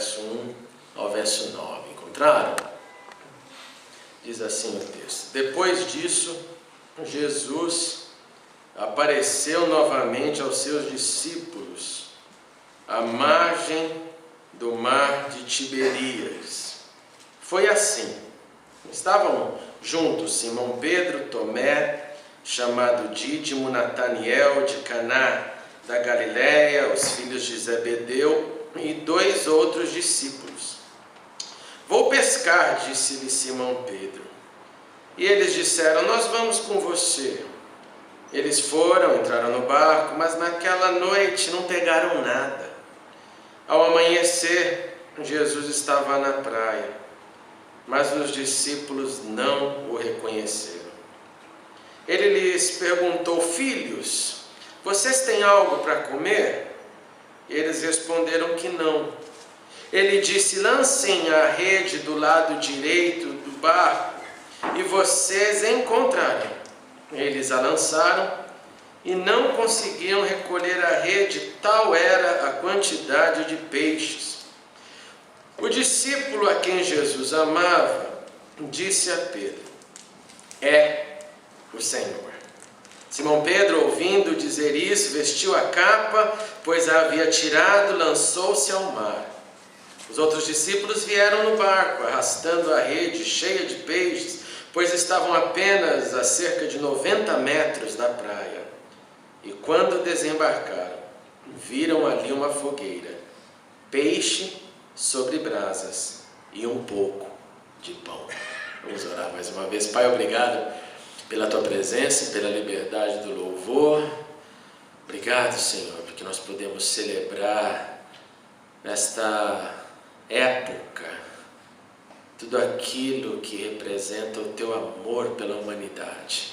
verso 1 ao verso 9. Encontraram? Diz assim o texto: Depois disso, Jesus apareceu novamente aos seus discípulos à margem do mar de Tiberíades. Foi assim: estavam juntos Simão Pedro, Tomé, chamado Dídimo, Nataniel de Caná da Galiléia, os filhos de Zebedeu e 2 outros discípulos. Vou pescar, disse-lhe Simão Pedro. E eles disseram: Nós vamos com você. Eles foram, entraram no barco, mas naquela noite não pegaram nada. Ao amanhecer, Jesus estava na praia, mas os discípulos não o reconheceram. Ele lhes perguntou: Filhos, vocês têm algo para comer? Eles responderam que não. Ele disse: Lancem a rede do lado direito do barco e vocês encontrarão. Eles a lançaram e não conseguiam recolher a rede, tal era a quantidade de peixes. O discípulo a quem Jesus amava disse a Pedro: É o Senhor. Simão Pedro, ouvindo dizer isso, vestiu a capa, pois a havia tirado, lançou-se ao mar. Os outros discípulos vieram no barco, arrastando a rede cheia de peixes, pois estavam apenas a cerca de 90 metros da praia. E quando desembarcaram, viram ali uma fogueira, peixe sobre brasas e um pouco de pão. Vamos orar mais uma vez. Pai, obrigado pela Tua presença e pela liberdade do louvor. Obrigado, Senhor, porque nós podemos celebrar nesta época tudo aquilo que representa o Teu amor pela humanidade.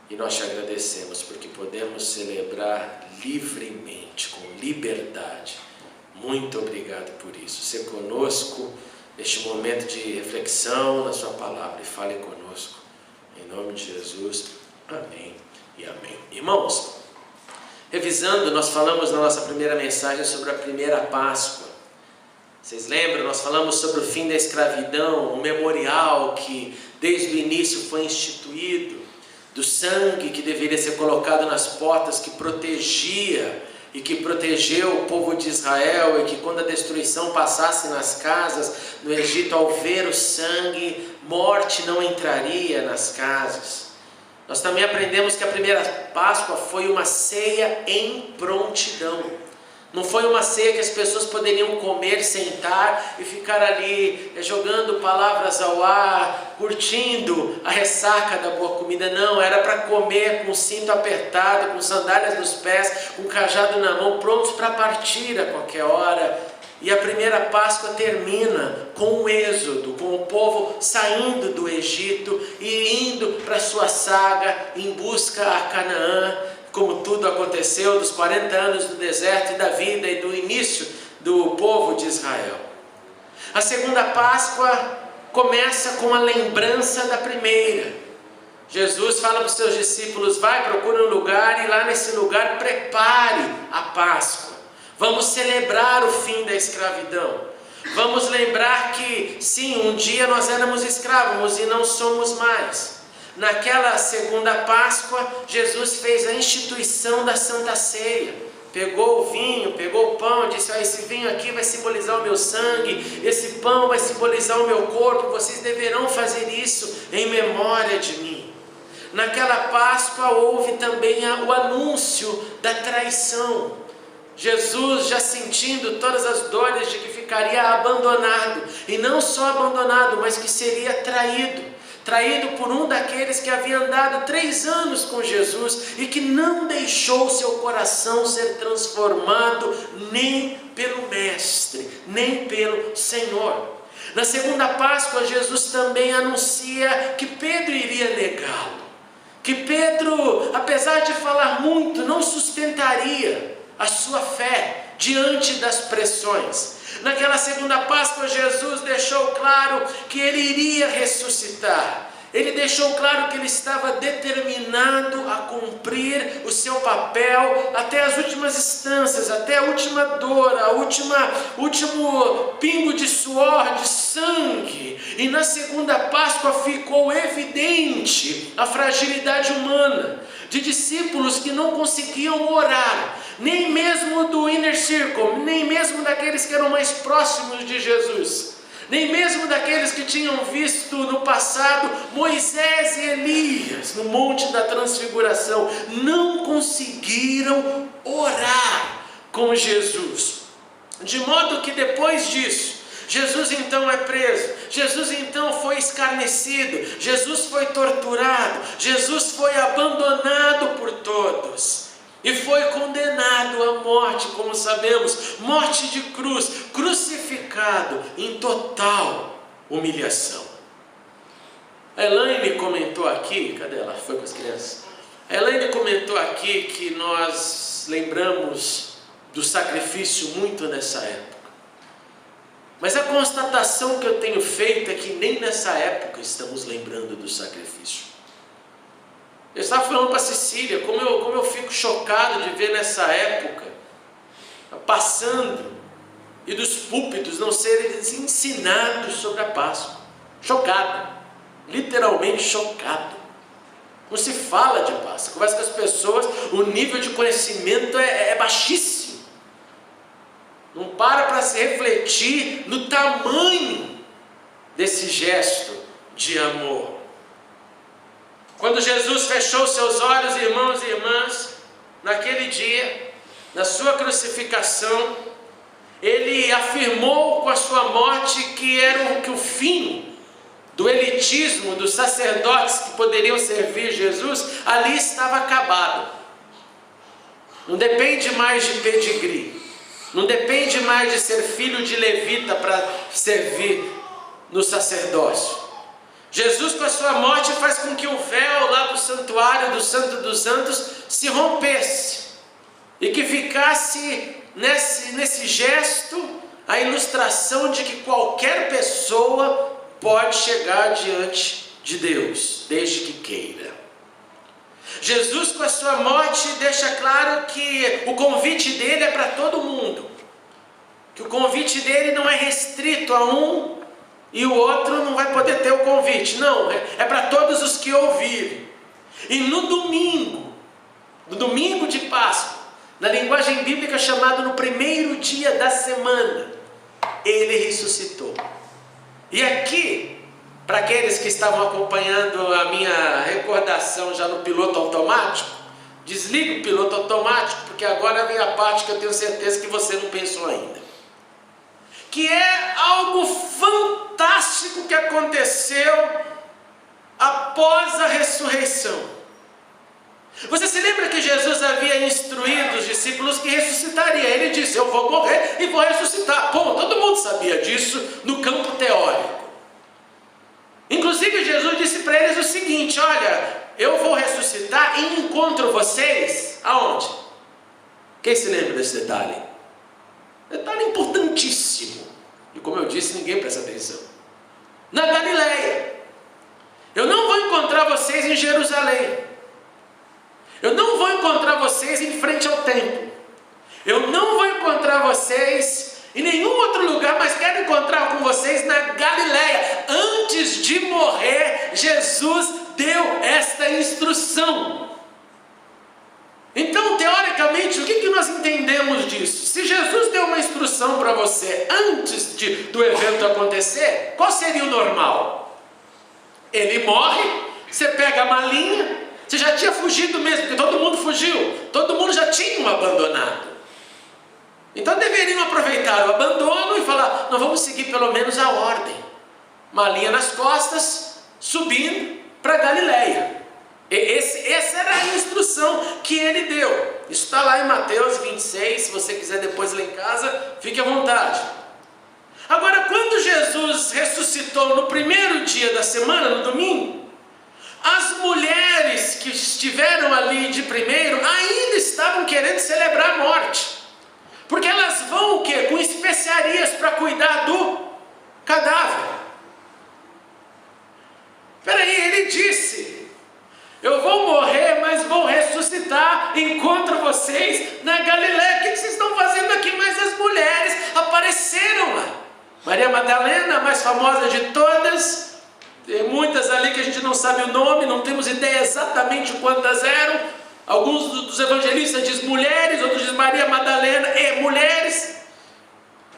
E nós te agradecemos porque podemos celebrar livremente, com liberdade. Muito obrigado por isso. Seja conosco neste momento de reflexão na Sua palavra e fale conosco. Em nome de Jesus, amém e amém. Irmãos, revisando, nós falamos na nossa primeira mensagem sobre a primeira Páscoa. Vocês lembram? Nós falamos sobre o fim da escravidão, um memorial que desde o início foi instituído, do sangue que deveria ser colocado nas portas, que protegia e que protegeu o povo de Israel, e que quando a destruição passasse nas casas no Egito, ao ver o sangue, morte não entraria nas casas. Nós também aprendemos que a primeira Páscoa foi uma ceia em prontidão. Não foi uma ceia que as pessoas poderiam comer, sentar e ficar ali jogando palavras ao ar, curtindo a ressaca da boa comida. Não, era para comer com o cinto apertado, com sandálias nos pés, com o cajado na mão, prontos para partir a qualquer hora. E a primeira Páscoa termina com o êxodo, com o povo saindo do Egito e indo para sua saga em busca a Canaã, como tudo aconteceu dos 40 anos do deserto e da vida e do início do povo de Israel. A segunda Páscoa começa com a lembrança da primeira. Jesus fala para os seus discípulos: vai, procure um lugar e lá nesse lugar prepare a Páscoa. Vamos celebrar o fim da escravidão. Vamos lembrar que sim, um dia nós éramos escravos e não somos mais. Naquela segunda Páscoa, Jesus fez a instituição da Santa Ceia. Pegou o vinho, pegou o pão, disse: esse vinho aqui vai simbolizar o meu sangue, esse pão vai simbolizar o meu corpo, vocês deverão fazer isso em memória de mim. Naquela Páscoa houve também o anúncio da traição. Jesus, já sentindo todas as dores de que ficaria abandonado, e não só abandonado, mas que seria traído por um daqueles que havia andado 3 anos com Jesus e que não deixou seu coração ser transformado nem pelo Mestre, nem pelo Senhor. Na segunda Páscoa, Jesus também anuncia que Pedro iria negá-lo, que Pedro, apesar de falar muito, não sustentaria a sua fé diante das pressões. Naquela segunda Páscoa, Jesus deixou claro que ele iria ressuscitar, Ele deixou claro que ele estava determinado a cumprir o seu papel até as últimas instâncias, até a última dor, último pingo de suor, de sangue. E na segunda Páscoa ficou evidente a fragilidade humana de discípulos que não conseguiam orar, nem mesmo do inner circle, nem mesmo daqueles que eram mais próximos de Jesus, nem mesmo daqueles que tinham visto no passado Moisés e Elias no Monte da Transfiguração, não conseguiram orar com Jesus. De modo que depois disso, Jesus então é preso, Jesus então foi escarnecido, Jesus foi torturado, Jesus foi abandonado por todos e foi condenado à morte, como sabemos, morte de cruz, crucificado em total humilhação. A Elaine comentou aqui, cadê ela? Foi com as crianças? A Elaine comentou aqui que nós lembramos do sacrifício muito nessa época. Mas a constatação que eu tenho feito é que nem nessa época estamos lembrando do sacrifício. Eu estava falando para a Cecília, como eu fico chocado de ver nessa época, passando, e dos púlpitos não serem ensinados sobre a Páscoa. Chocado, literalmente chocado. Não se fala de Páscoa, conversa com as pessoas, o nível de conhecimento é baixíssimo. Não para se refletir no tamanho desse gesto de amor. Quando Jesus fechou seus olhos, irmãos e irmãs, naquele dia, na sua crucificação, ele afirmou com a sua morte que o fim do elitismo dos sacerdotes que poderiam servir Jesus ali estava acabado. Não depende mais de pedigree. Não depende mais de ser filho de levita para servir no sacerdócio. Jesus, com a sua morte, faz com que o véu lá do santuário, do Santo dos Santos, se rompesse. E que ficasse nesse gesto a ilustração de que qualquer pessoa pode chegar diante de Deus, desde que queira. Jesus, com a sua morte, deixa claro que o convite dele é para todo mundo, que o convite dele não é restrito a um e o outro não vai poder ter o convite, não, é para todos os que ouvirem. E no domingo de Páscoa, na linguagem bíblica chamado no primeiro dia da semana, ele ressuscitou. E aqui, para aqueles que estavam acompanhando a minha recordação já no piloto automático, desliga o piloto automático, porque agora vem a parte que eu tenho certeza que você não pensou ainda. Que é algo fantástico que aconteceu após a ressurreição. Você se lembra que Jesus havia instruído os discípulos que ressuscitaria? Ele disse: eu vou morrer e vou ressuscitar. Bom, todo mundo sabia disso no campo teórico. Inclusive Jesus disse para eles o seguinte: olha, eu vou ressuscitar e encontro vocês aonde? Quem se lembra desse detalhe? Detalhe importantíssimo. E como eu disse, ninguém presta atenção. Na Galileia. Eu não vou encontrar vocês em Jerusalém. Eu não vou encontrar vocês em frente ao templo. Eu não vou encontrar vocês em nenhum outro lugar, mas quero encontrar com vocês na Galileia. Antes de morrer, Jesus deu esta instrução. Então, teoricamente, o que nós entendemos disso? Se Jesus deu uma instrução para você antes do evento acontecer, qual seria o normal? Ele morre, você pega a malinha, você já tinha fugido mesmo, porque todo mundo fugiu, todo mundo já tinha o abandonado. Então deveriam aproveitar o abandono e falar: nós vamos seguir pelo menos a ordem. Malinha nas costas, subindo para Galileia. Essa era a instrução que ele deu. Isso está lá em Mateus 26, se você quiser depois ler em casa, fique à vontade. Agora, quando Jesus ressuscitou no primeiro dia da semana, no domingo, as mulheres que estiveram ali de primeiro ainda estavam querendo celebrar a morte. Porque elas vão o quê? Com especiarias para cuidar do cadáver. Peraí, ele disse: eu vou morrer, mas vou ressuscitar, encontro vocês na Galileia. O que vocês estão fazendo aqui? Mas as mulheres apareceram lá. Maria Madalena, a mais famosa de todas, tem muitas ali que a gente não sabe o nome, não temos ideia exatamente quantas eram. Alguns dos evangelistas dizem mulheres, outros dizem Maria Madalena e mulheres.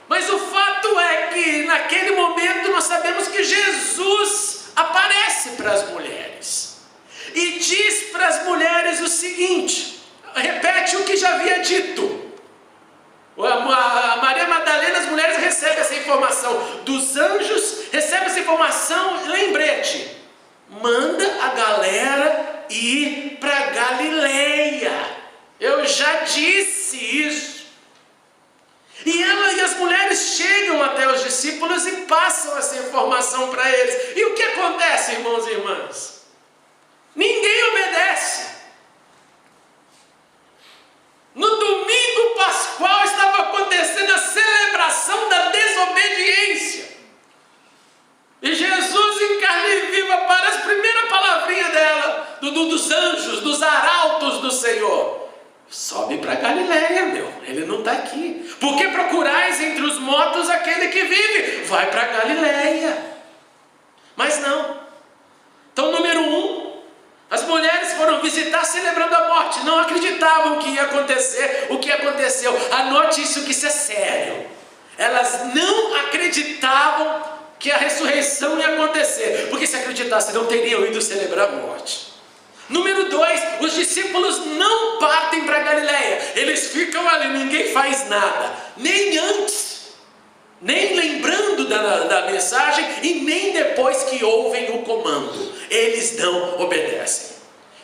Mas o fato é que naquele momento nós sabemos que Jesus aparece para as mulheres e diz para as mulheres o seguinte, repete o que já havia dito. A Maria Madalena, as mulheres recebem essa informação dos anjos, recebem essa informação, lembrete, manda a galera ir para Galileia, eu já disse isso. E as mulheres chegam até os discípulos e passam essa informação para eles. E o que acontece, irmãos e irmãs? Ninguém obedece. No domingo pascual estava acontecendo a celebração da desobediência. E Jesus, em carne viva, para a primeira palavrinha dela, dos anjos, dos arautos do Senhor: sobe para Galileia, ele não está aqui. Por que procurais entre os mortos aquele que vive? Vai para Galileia. Mas não. Então, número 1, as mulheres foram visitar celebrando a morte, não acreditavam que ia acontecer o que aconteceu. Anote isso, que isso é sério. Elas não acreditavam que a ressurreição ia acontecer, porque se acreditassem não teriam ido celebrar a morte. Número 2, os discípulos não partem para Galileia, eles ficam ali, ninguém faz nada, nem antes, nem lembrando da mensagem e nem depois que ouvem o comando, eles não obedecem.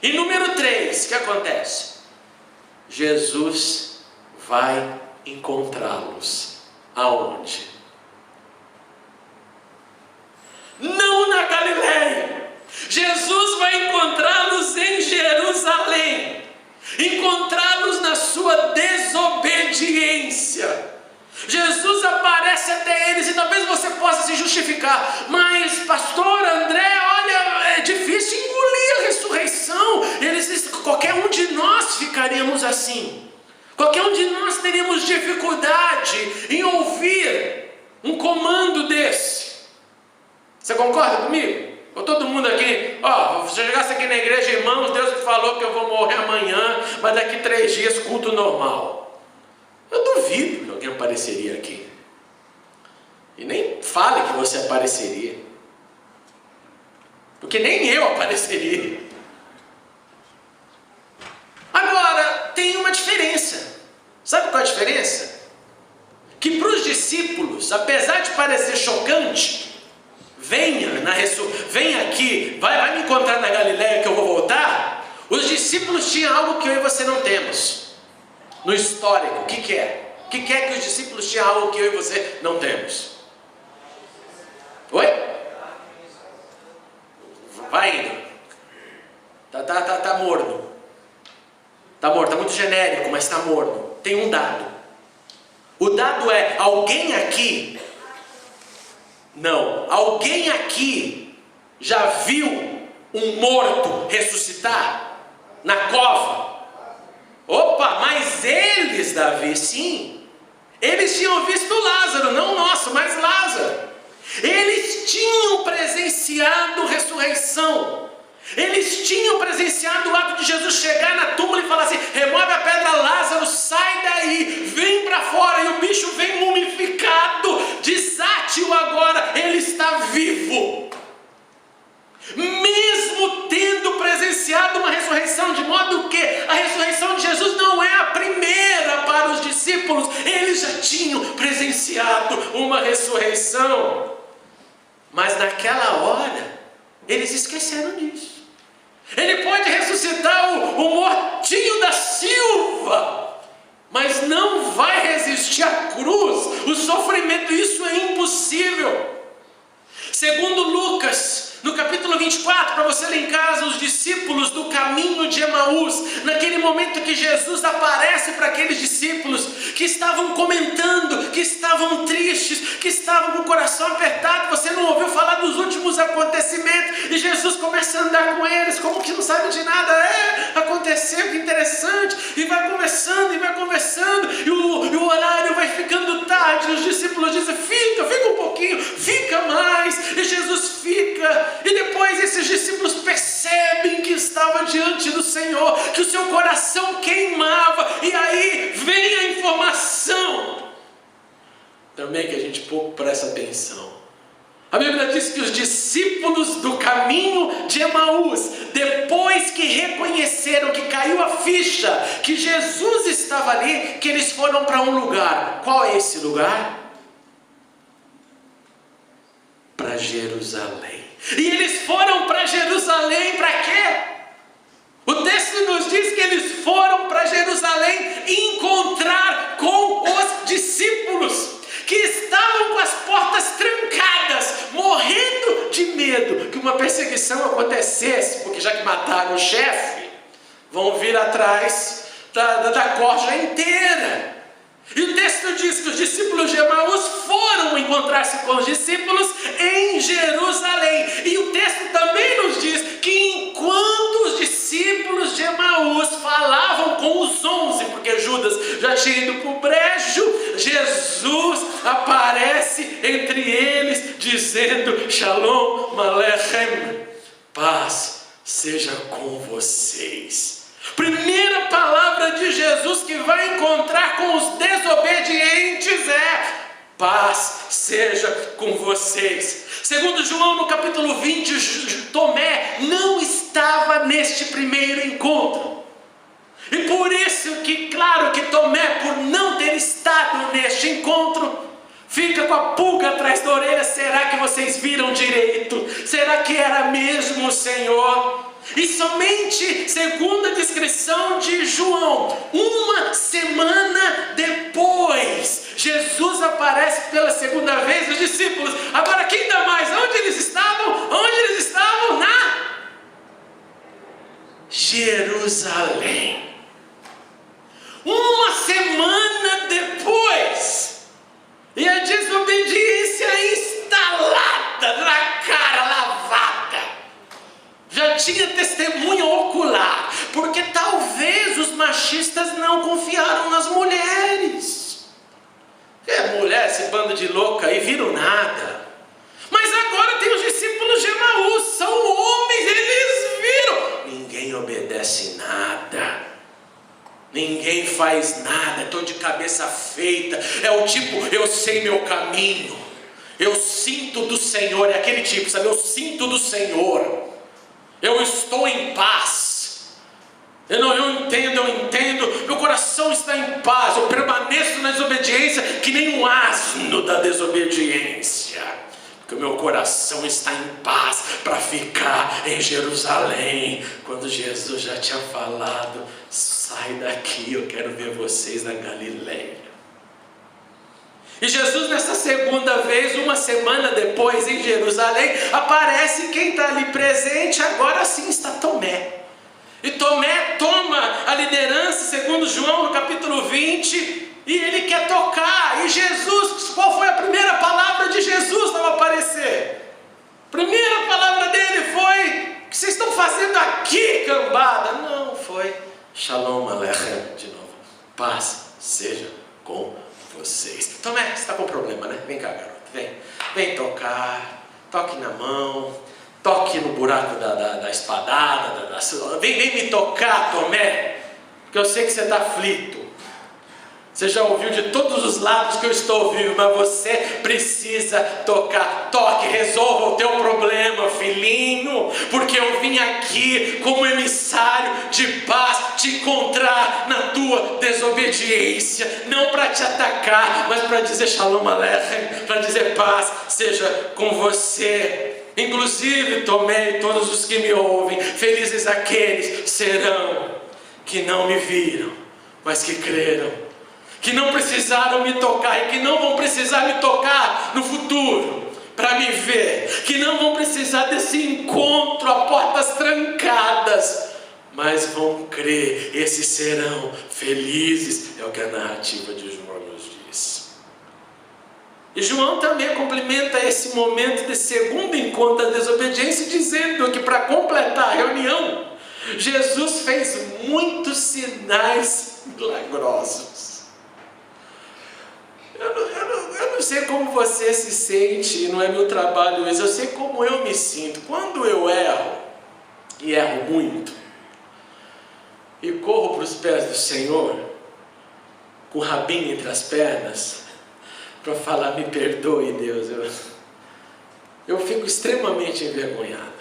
E número 3, o que acontece? Jesus vai encontrá-los. Aonde? Não na Galileia. Jesus vai encontrá-los em Jerusalém, encontrá-los na sua desobediência. Jesus aparece até eles, e talvez você possa se justificar: mas pastor André, olha, é difícil engolir a ressurreição. Qualquer um de nós ficaríamos assim, qualquer um de nós teríamos dificuldade em ouvir um comando desse. Você concorda comigo? Ou todo mundo aqui, se eu chegasse aqui na igreja, irmãos, Deus me falou que eu vou morrer amanhã, mas daqui 3 dias culto normal. Eu duvido que alguém apareceria aqui. E nem fale que você apareceria, porque nem eu apareceria. Agora, tem uma diferença. Sabe qual é a diferença? Que para os discípulos, apesar de parecer chocante, vem aqui, vai me encontrar na Galileia que eu vou voltar. Os discípulos tinham algo que eu e você não temos. No histórico, o que é? O que é que os discípulos tinham algo que eu e você não temos? Oi? Vai indo. Tá morno. Tá morno, tá muito genérico, mas tá morno. Tem um dado. O dado é: alguém aqui... Não, alguém aqui já viu um morto ressuscitar na cova? Opa, mas eles, Davi, sim. Eles tinham visto Lázaro, não o nosso, mas Lázaro. Eles tinham presenciado ressurreição. Eles tinham presenciado o ato de Jesus chegar na túmula e falar assim: remove a pedra, Lázaro, sai daí, vem para fora. E o bicho vem mumificado, desate-o agora, ele está vivo. Mesmo tendo presenciado uma ressurreição, de modo que a ressurreição de Jesus não é a primeira para os discípulos, eles já tinham presenciado uma ressurreição. Mas naquela hora, eles esqueceram disso. Ele pode ressuscitar o mortinho da Silva, mas não vai resistir à cruz, o sofrimento. Isso é impossível. Segundo Lucas, No capítulo 24, para você ler em casa, os discípulos do caminho de Emaús, naquele momento que Jesus aparece para aqueles discípulos que estavam comentando, que estavam tristes, que estavam com o coração apertado, você não ouviu falar dos últimos acontecimentos, e Jesus começa a andar com eles, como que não sabe de nada, aconteceu, que interessante, e vai conversando, e o horário vai ficando tarde, os discípulos dizem, fica um pouquinho, fica mais, e Jesus fica. E depois esses discípulos percebem que estava diante do Senhor, que o seu coração queimava, e aí vem a informação também que a gente pouco presta atenção. A Bíblia diz que os discípulos do caminho de Emaús, depois que reconheceram que caiu a ficha, que Jesus estava ali, que eles foram para um lugar. Qual é esse lugar? Para Jerusalém. E eles foram para Jerusalém para quê? O texto nos diz que eles foram para Jerusalém encontrar com os discípulos que estavam com as portas trancadas, morrendo de medo que uma perseguição acontecesse, porque já que mataram o chefe, vão vir atrás da corja inteira. E o texto diz que os discípulos de Emaús foram encontrar-se com os discípulos em Jerusalém. E o texto também nos diz que enquanto os discípulos de Emaús falavam com os 11, porque Judas já tinha ido para o brejo, Jesus aparece entre eles dizendo, Shalom Aleichem, paz seja com vocês. Primeira palavra de Jesus que vai encontrar com os desobedientes é: paz seja com vocês. Segundo João, no capítulo 20, Tomé não estava neste primeiro encontro. E por isso que, claro que Tomé, por não ter estado neste encontro, fica com a pulga atrás da orelha. Será que vocês viram direito? Será que era mesmo o Senhor? E somente, segundo a descrição de João, uma semana depois, Jesus aparece pela segunda vez aos discípulos. Agora, quem dá mais? Onde eles estavam? Onde eles estavam? Na Jerusalém. Uma semana depois, e a desobediência instalada na cara lavada. Já tinha testemunha ocular, porque talvez os machistas não confiaram nas mulheres. Mulher, esse bando de louca aí, viram nada. Mas agora tem os discípulos de Emaús, são homens, eles viram. Ninguém obedece nada. Ninguém faz nada, estou de cabeça feita. É o tipo, eu sei meu caminho. Eu sinto do Senhor, é aquele tipo, sabe? Eu sinto do Senhor. Eu estou em paz. Eu entendo. Meu coração está em paz. Eu permaneço na desobediência que nem um asno da desobediência. Porque o meu coração está em paz para ficar em Jerusalém. Quando Jesus já tinha falado, sai daqui, eu quero ver vocês na Galileia. E Jesus, nessa segunda vez, uma semana depois, em Jerusalém, aparece quem está ali presente. Agora sim está Tomé. E Tomé toma a liderança, segundo João, no capítulo 20, e ele quer tocar. E Jesus, qual foi a primeira palavra de Jesus ao aparecer? A primeira palavra dele foi: o que vocês estão fazendo aqui, cambada? Não, foi Shalom Aleichem, de novo. Paz seja com vocês. Tomé, você está com problema, né? Vem cá, garoto, vem tocar, toque na mão, toque no buraco da espadada, vem me tocar, Tomé, porque eu sei que você está aflito. Você já ouviu de todos os lados que eu estou ouvindo, mas você precisa tocar. Toque, resolva o teu problema, filhinho, porque eu vim aqui como emissário de paz te encontrar na tua desobediência, não para te atacar, mas para dizer Shalom Aleichem, para dizer paz seja com você. Inclusive, Tomé e todos os que me ouvem, felizes aqueles serão que não me viram, mas que creram, que não precisaram me tocar e que não vão precisar me tocar no futuro, para me ver, que não vão precisar desse encontro a portas trancadas, mas vão crer, esses serão felizes, é o que a narrativa de João nos diz. E João também complementa esse momento de segundo encontro da desobediência, dizendo que para completar a reunião, Jesus fez muitos sinais milagrosos. Eu não sei como você se sente, não é meu trabalho isso, eu sei como eu me sinto. Quando eu erro, e erro muito, e corro para os pés do Senhor, com o rabinho entre as pernas, para falar, me perdoe, Deus, eu fico extremamente envergonhado.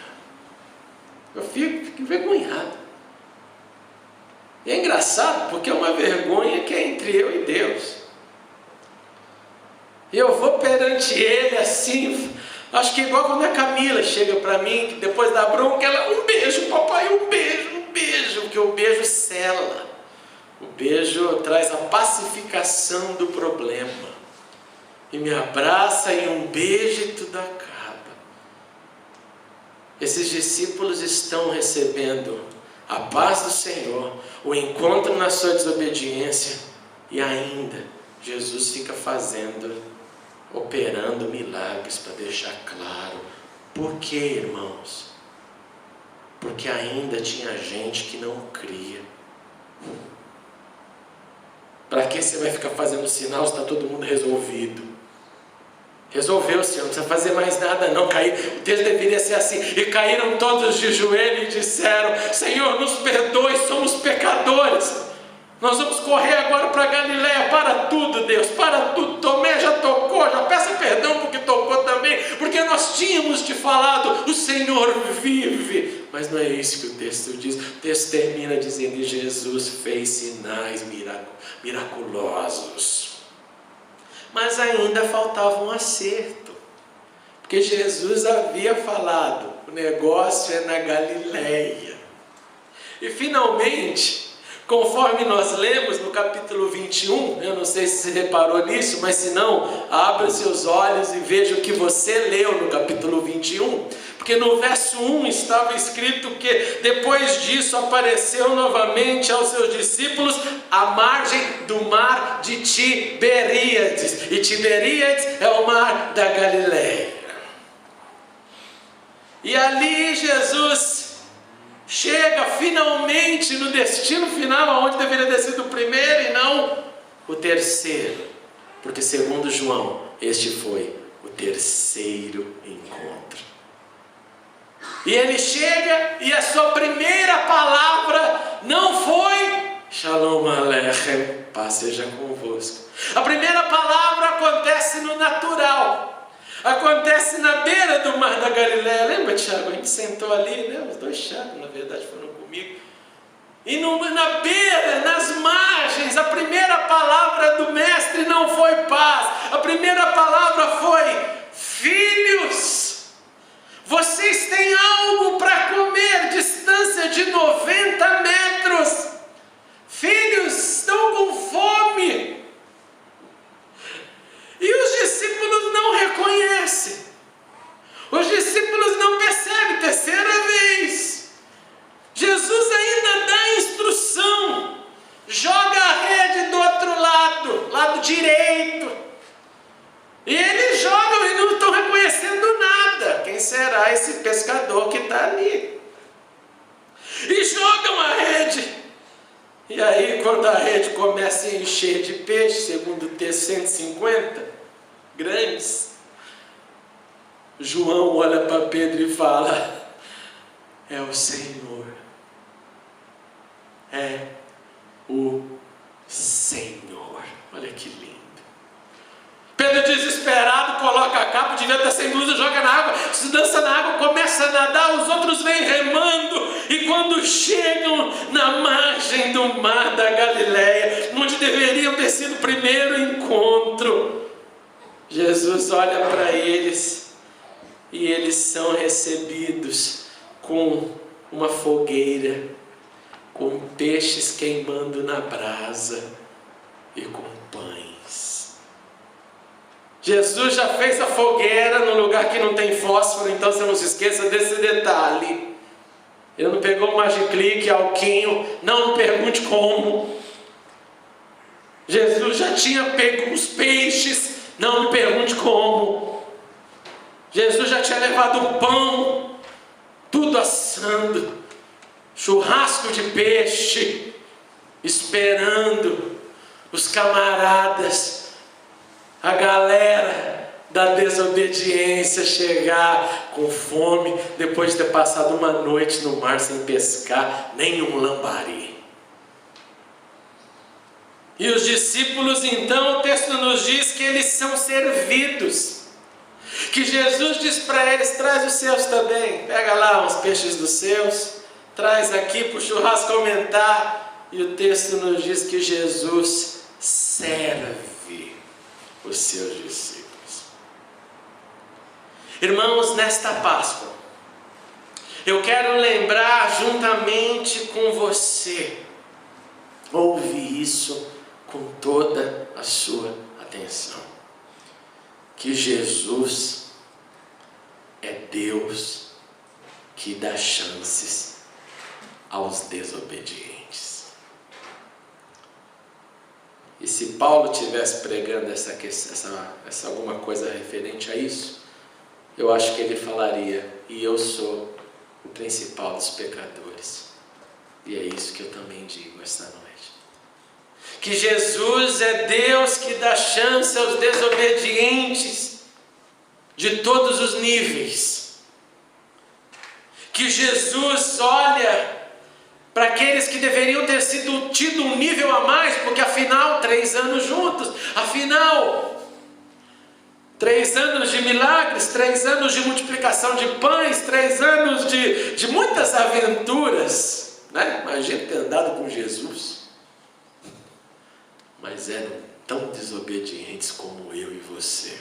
Eu fico envergonhado. E é engraçado, porque é uma vergonha que é entre eu e Deus. E eu vou perante Ele assim, acho que igual quando a Camila chega para mim, depois da bronca, ela, um beijo, papai, um beijo, porque o beijo sela. O beijo traz a pacificação do problema. E me abraça e um beijo e tudo acaba. Esses discípulos estão recebendo a paz do Senhor, o encontro na sua desobediência, e ainda Jesus fica operando milagres para deixar claro. Por quê, irmãos? Porque ainda tinha gente que não cria. Para que você vai ficar fazendo sinal se está todo mundo resolvido? Resolveu, Senhor, não precisa fazer mais nada não. O texto deveria ser assim: e caíram todos de joelho e disseram, Senhor, nos perdoe, somos pecadores. Nós vamos correr agora para Galiléia. Para tudo, Deus, para tudo. Tomé já tocou, já peça perdão porque tocou também, porque nós tínhamos te falado, o Senhor vive. Mas não é isso que o texto diz. O texto termina dizendo que Jesus fez sinais miraculosos. Mas ainda faltava um acerto, porque Jesus havia falado, o negócio é na Galiléia. E finalmente, conforme nós lemos no capítulo 21, eu não sei se você reparou nisso, mas se não, abra seus olhos e veja o que você leu no capítulo 21, porque no verso 1 estava escrito que depois disso apareceu novamente aos seus discípulos à margem do mar de Tiberíades, e Tiberíades é o mar da Galiléia. E ali Jesus chega finalmente no destino final, onde deveria ter sido o primeiro e não o terceiro, porque segundo João, este foi o terceiro encontro. E ele chega e a sua primeira palavra não foi Shalom Aleichem, paz seja convosco. A primeira palavra acontece no natural, acontece na beira do mar da Galiléia. Lembra, Tiago? A gente sentou ali, né? Os dois Tiagos, na verdade, foram comigo. E na beira, nas margens, a primeira palavra do mestre não foi paz. A primeira palavra foi: filhos, vocês têm algo para comer, distância de 90 metros. Filhos, estão com fome. E os discípulos não reconhecem. Os discípulos não percebem. Terceira vez, Jesus ainda dá instrução. Joga a rede do outro lado direito. E eles jogam e não estão reconhecendo nada. Quem será esse pescador que está ali? E jogam a rede. E aí, quando a rede começa a encher de peixe, segundo o texto 150, grandes, João olha para Pedro e fala: é o Senhor. É o Senhor. Olha que lindo. Pedro, desesperado, coloca a capa, devia estar sem blusa, joga na água, se dança na água, começa a nadar, os outros vêm remando, e quando chegam na margem do mar da Galiléia, onde deveriam ter sido o primeiro encontro, Jesus olha para eles, e eles são recebidos com uma fogueira, com peixes queimando na brasa, e com pães. Jesus já fez a fogueira no lugar que não tem fósforo, então você não se esqueça desse detalhe. Ele não pegou Magiclick, alquinho, não me pergunte como. Jesus já tinha pego os peixes, não me pergunte como. Jesus já tinha levado o pão, tudo assando, churrasco de peixe, esperando os camaradas, a galera da desobediência chegar com fome, depois de ter passado uma noite no mar sem pescar nenhum lambari. E os discípulos, então, o texto nos diz que eles são servidos, que Jesus diz para eles: traz os seus também, pega lá uns peixes dos seus, traz aqui para o churrasco aumentar. E o texto nos diz que Jesus serve os seus discípulos. Irmãos, nesta Páscoa, eu quero lembrar juntamente com você, ouve isso com toda a sua atenção, que Jesus é Deus que dá chances aos desobedientes. E se Paulo estivesse pregando essa alguma coisa referente a isso, eu acho que ele falaria: e eu sou o principal dos pecadores. E é isso que eu também digo esta noite. Que Jesus é Deus que dá chance aos desobedientes de todos os níveis. Que Jesus olha para aqueles que deveriam ter tido um nível a mais, porque afinal 3 anos juntos, afinal 3 anos de milagres, 3 anos de multiplicação de pães, 3 anos de muitas aventuras, né? Imagina ter andado com Jesus. Mas eram tão desobedientes como eu e você.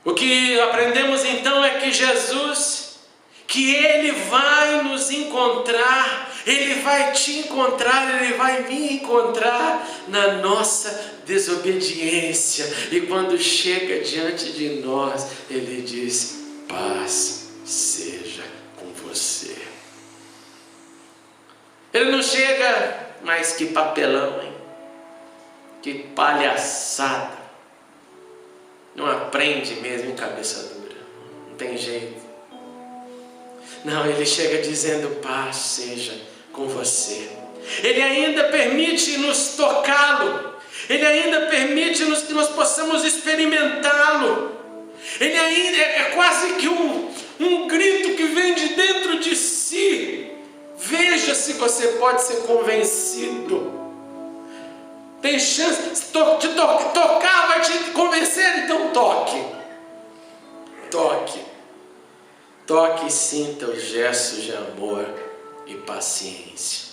O que aprendemos então é que Jesus, que Ele vai nos encontrar, Ele vai te encontrar, Ele vai me encontrar na nossa desobediência. E quando chega diante de nós, Ele diz: paz seja com você. Ele não chega, mas que papelão, hein? Que palhaçada. Não aprende mesmo em cabeça dura, não tem jeito. Não, Ele chega dizendo: paz seja com você. Ele ainda permite-nos tocá-lo. Ele ainda permite-nos que nós possamos experimentá-lo. Ele ainda é quase que um grito que vem de dentro de si. Veja se você pode ser convencido. Tem chance de tocar, vai te convencer? Então toque. Toque. Toque e sinta os gestos de amor e paciência.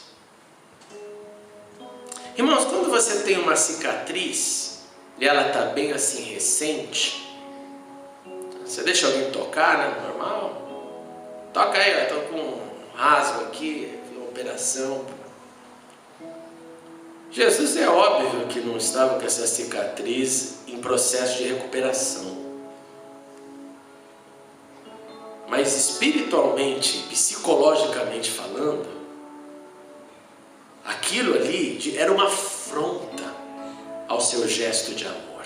Irmãos, quando você tem uma cicatriz e ela está bem assim recente, você deixa alguém tocar, né? Normal. Toca aí, eu estou com um rasgo aqui, uma operação. Jesus é óbvio que não estava com essa cicatriz em processo de recuperação. Mas espiritualmente, psicologicamente falando, aquilo ali era uma afronta ao seu gesto de amor.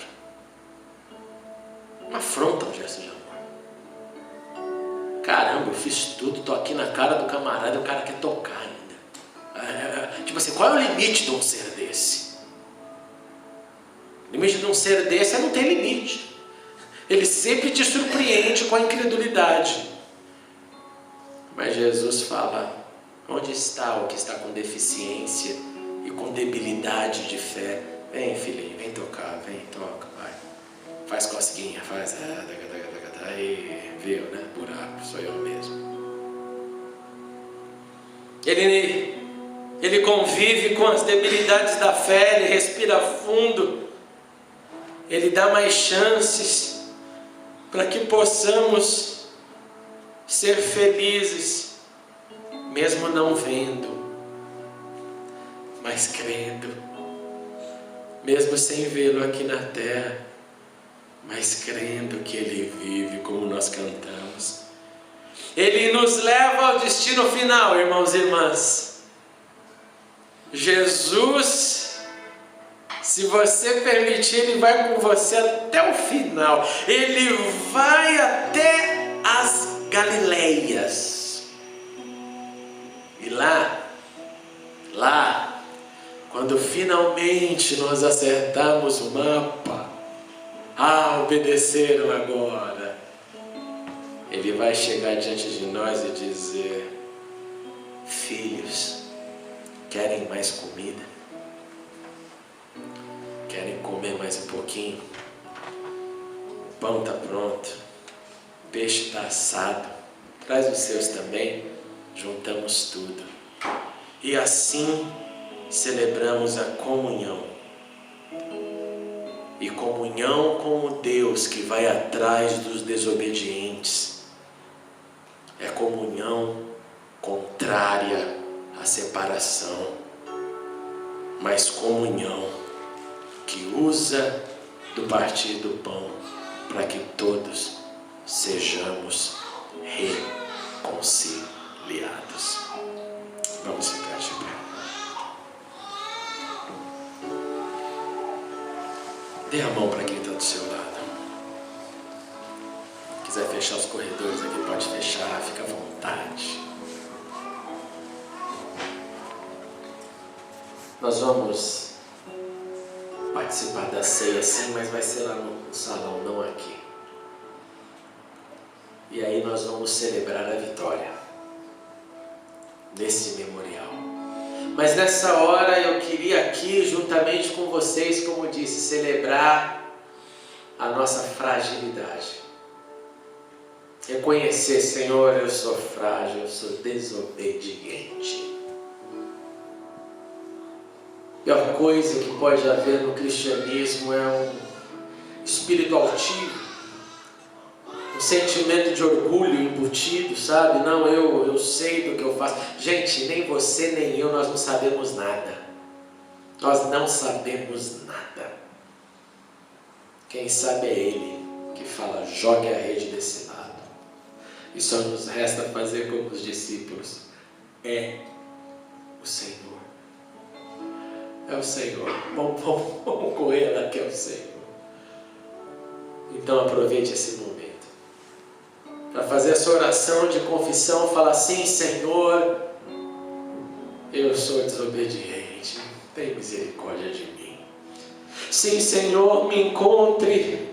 Uma afronta ao gesto de amor. Caramba, eu fiz tudo, estou aqui na cara do camarada e o cara quer tocar ainda. Tipo assim, qual é o limite de um ser desse? O limite de um ser desse é não ter limite. Ele sempre te surpreende com a incredulidade. Mas Jesus fala: onde está o que está com deficiência e com debilidade de fé? Vem, filhinho, vem tocar, vem, toca, vai. Faz cosquinha, faz. Aí, viu, né? Buraco, sou eu mesmo. Ele convive com as debilidades da fé, ele respira fundo, ele dá mais chances para que possamos ser felizes, mesmo não vendo, mas crendo, mesmo sem vê-lo aqui na terra, mas crendo que Ele vive, como nós cantamos. Ele nos leva ao destino final, irmãos e irmãs. Jesus, se você permitir, Ele vai com você até o final. Ele vai até as Galileias. E lá, quando finalmente nós acertarmos o mapa, obedeceram agora, Ele vai chegar diante de nós e dizer: filhos, querem mais comida? Querem comer mais um pouquinho? O pão está pronto, o peixe está assado, traz os seus também, juntamos tudo. E assim celebramos a comunhão. E comunhão com o Deus que vai atrás dos desobedientes é comunhão contrária à separação, mas comunhão que usa do partir do pão para que todos sejamos reconciliados. Vamos ficar de pé. Dê a mão para quem está do seu lado. Se quiser fechar os corredores aqui, pode fechar, fica à vontade. Nós vamos participar da ceia sim, mas vai ser lá no salão, não aqui. E aí nós vamos celebrar a vitória nesse memorial. Mas nessa hora eu queria aqui, juntamente com vocês, como disse, celebrar a nossa fragilidade. Reconhecer, Senhor, eu sou frágil, eu sou desobediente. A pior coisa que pode haver no cristianismo é um espírito altivo, um sentimento de orgulho embutido, sabe? Não, eu sei do que eu faço. Gente, nem você nem eu, nós não sabemos nada. Nós não sabemos nada. Quem sabe é Ele que fala: jogue a rede desse lado. E só nos resta fazer como os discípulos. É o Senhor. É o Senhor. Vamos correr lá que é o Senhor. Então aproveite esse momento para fazer essa oração de confissão. Fala assim: Senhor, eu sou desobediente, tem misericórdia de mim. Sim, Senhor, me encontre,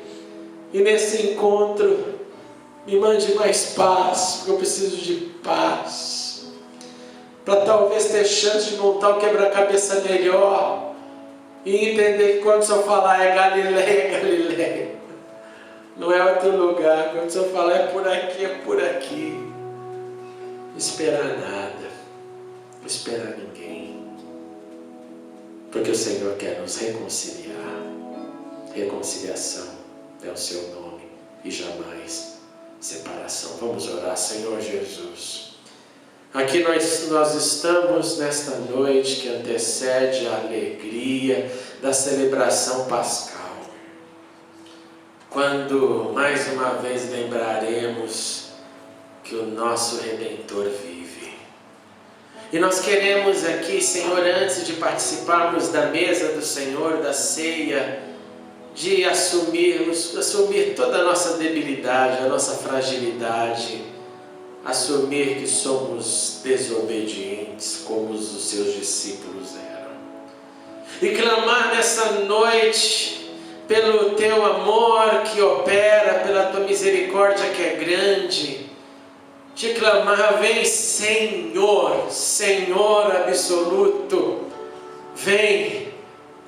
e nesse encontro me mande mais paz, porque eu preciso de paz, para talvez ter chance de montar o quebra-cabeça melhor e entender que quando o Senhor falar é Galileia, Galileia, não é outro lugar. Quando o Senhor falar é por aqui, é por aqui. Não esperar nada, não esperar ninguém, porque o Senhor quer nos reconciliar. Reconciliação é o seu nome e jamais separação. Vamos orar. Senhor Jesus, aqui nós estamos nesta noite que antecede a alegria da celebração pascal, quando mais uma vez lembraremos que o nosso Redentor vive. E nós queremos aqui, Senhor, antes de participarmos da mesa do Senhor, da ceia, de assumir toda a nossa debilidade, a nossa fragilidade, assumir que somos desobedientes, como os seus discípulos eram, e clamar nessa noite pelo teu amor que opera, pela tua misericórdia que é grande, de clamar: vem Senhor, Senhor absoluto, vem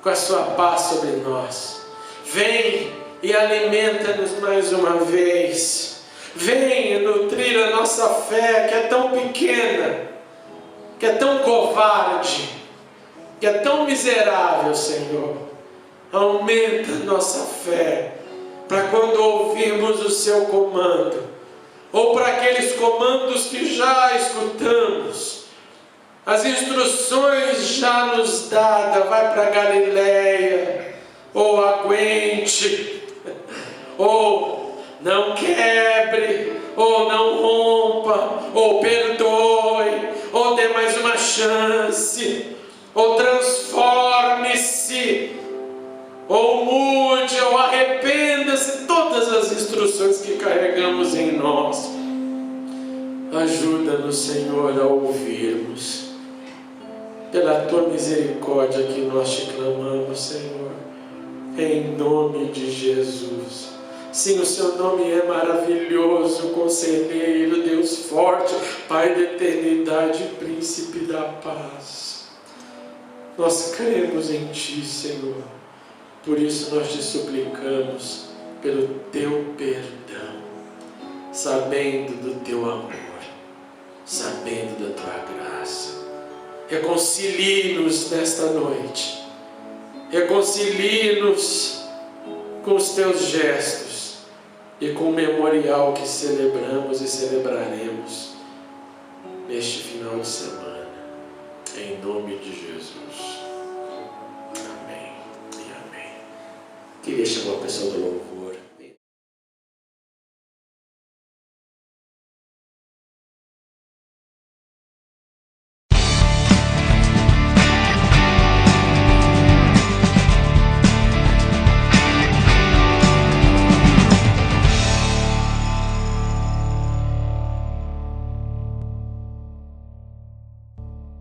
com a sua paz sobre nós, vem e alimenta-nos mais uma vez, vem nutrir a nossa fé que é tão pequena, que é tão covarde, que é tão miserável, Senhor. Aumenta nossa fé, para quando ouvirmos o seu comando, ou para aqueles comandos que já escutamos, as instruções já nos dadas: vai para Galileia, ou aguente, ou não quebre, ou não rompa, ou perdoe, ou dê mais uma chance, ou transforme-se, ou mude, ou arrependa-se. Todas as instruções que carregamos em nós. Ajuda-nos, Senhor, a ouvirmos. Pela tua misericórdia que nós te clamamos, Senhor, em nome de Jesus. Sim, o seu nome é maravilhoso, Conselheiro, Deus forte, Pai da eternidade, Príncipe da paz. Nós cremos em ti, Senhor. Por isso nós te suplicamos pelo teu perdão, sabendo do teu amor, sabendo da tua graça. Reconcilie-nos nesta noite. Reconcilie-nos com os teus gestos e com o memorial que celebramos e celebraremos neste final de semana. Em nome de Jesus. Amém e amém. Queria chamar a pessoa do louvor.